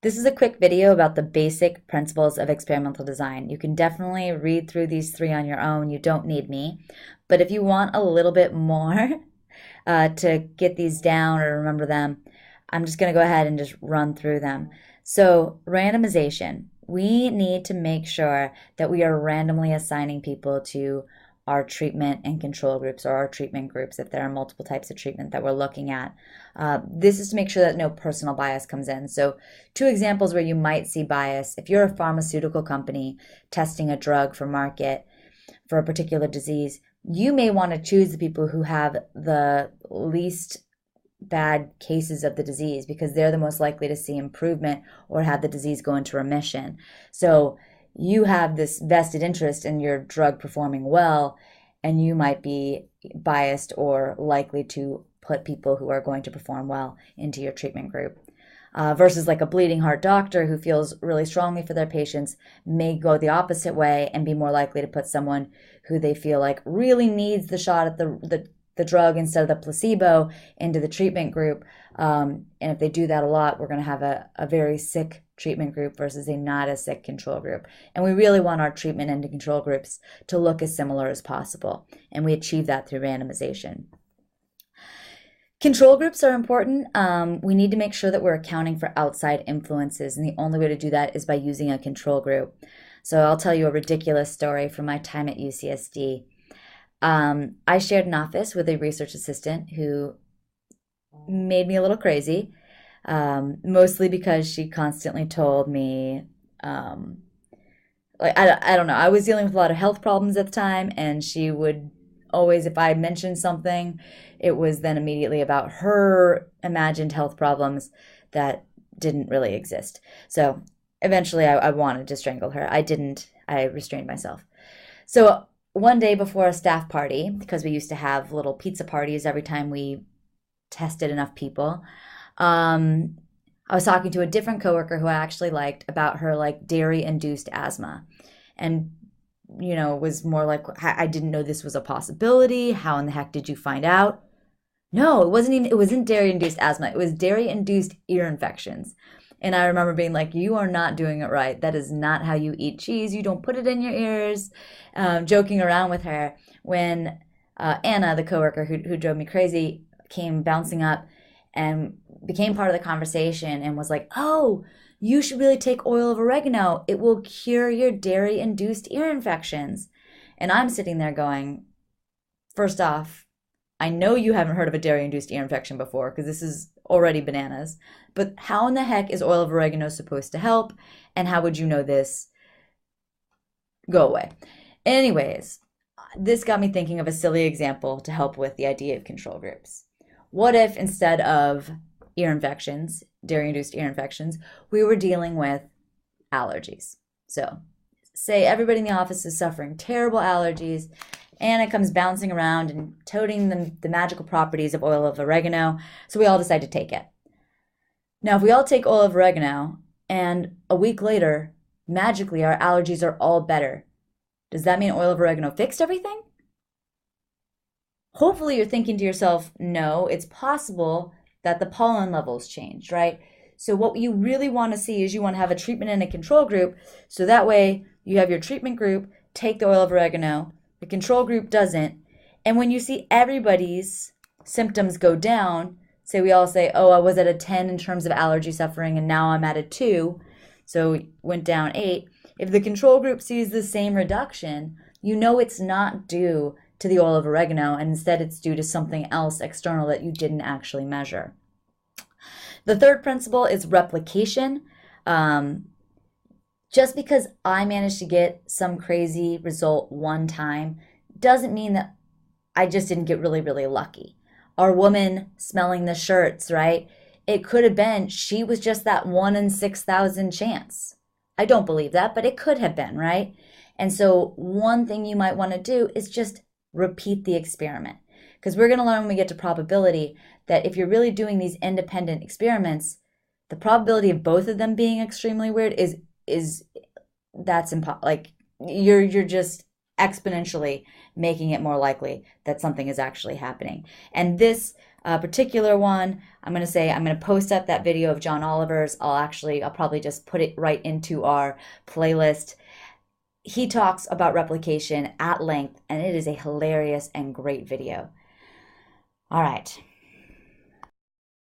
This is a quick video about the basic principles of experimental design. You can definitely read through these three on your own. You don't need me. But if you want a little bit more to get these down or remember them, I'm just going to go ahead and just run through them. So, randomization. We need to make sure that we are randomly assigning people to our treatment and control groups, or our treatment groups if there are multiple types of treatment that we're looking at. This is to make sure that no personal bias comes in. So two examples where you might see bias: if you're a pharmaceutical company testing a drug for market for a particular disease, you may want to choose the people who have the least bad cases of the disease because they're the most likely to see improvement or have the disease go into remission. So you have this vested interest in your drug performing well, and you might be biased or likely to put people who are going to perform well into your treatment group. Versus like a bleeding heart doctor who feels really strongly for their patients may go the opposite way and be more likely to put someone who they feel like really needs the shot at the drug instead of the placebo into the treatment group. And if they do that a lot, we're going to have a very sick treatment group versus a not as sick control group. And we really want our treatment and control groups to look as similar as possible. And we achieve that through randomization. Control groups are important. We need to make sure that we're accounting for outside influences. And the only way to do that is by using a control group. So I'll tell you a ridiculous story from my time at UCSD. I shared an office with a research assistant who made me a little crazy, mostly because she constantly told me, I don't know, I was dealing with a lot of health problems at the time, and she would always, if I mentioned something, it was then immediately about her imagined health problems that didn't really exist. So eventually I wanted to strangle her. I didn't. I restrained myself. So one day before a staff party, because we used to have little pizza parties every time we tested enough people, I was talking to a different coworker who I actually liked about her like dairy-induced asthma. And, you know, it was more like, I didn't know this was a possibility. How in the heck did you find out? No, it wasn't dairy-induced asthma. It was dairy-induced ear infections. And I remember being like, you are not doing it right. That is not how you eat cheese. You don't put it in your ears. Joking around with her when Anna, the coworker who drove me crazy, came bouncing up and became part of the conversation and was like, oh, you should really take oil of oregano. It will cure your dairy-induced ear infections. And I'm sitting there going, first off, I know you haven't heard of a dairy-induced ear infection before because this is already bananas. But how in the heck is oil of oregano supposed to help? And how would you know this? Go away. Anyways, this got me thinking of a silly example to help with the idea of control groups. What if instead of ear infections, dairy-induced ear infections, we were dealing with allergies? So say everybody in the office is suffering terrible allergies. Anna comes bouncing around and toting the magical properties of oil of oregano, so we all decide to take it. Now, if we all take oil of oregano, and a week later, magically our allergies are all better, does that mean oil of oregano fixed everything? Hopefully you're thinking to yourself, no, it's possible that the pollen levels changed, right? So what you really want to see is you want to have a treatment and a control group, so that way you have your treatment group take the oil of oregano, the control group doesn't, and when you see everybody's symptoms go down, say we all say, oh, I was at a 10 in terms of allergy suffering and now I'm at a 2, so it went down 8. If the control group sees the same reduction, you know it's not due to the oil of oregano, and instead it's due to something else external that you didn't actually measure. The third principle is replication. Just because I managed to get some crazy result one time doesn't mean that I just didn't get really, really lucky. Our woman smelling the shirts, right? It could have been she was just that 1 in 6,000 chance. I don't believe that, but it could have been, right? And so one thing you might want to do is just repeat the experiment. Because we're going to learn when we get to probability that if you're really doing these independent experiments, the probability of both of them being extremely weird is that's impossible. Like you're just exponentially making it more likely that something is actually happening. And this a particular one, I'm going to say I'm going to post up that video of John Oliver's. I'll probably just put it right into our playlist. He talks about replication at length, and it is a hilarious and great video. All right.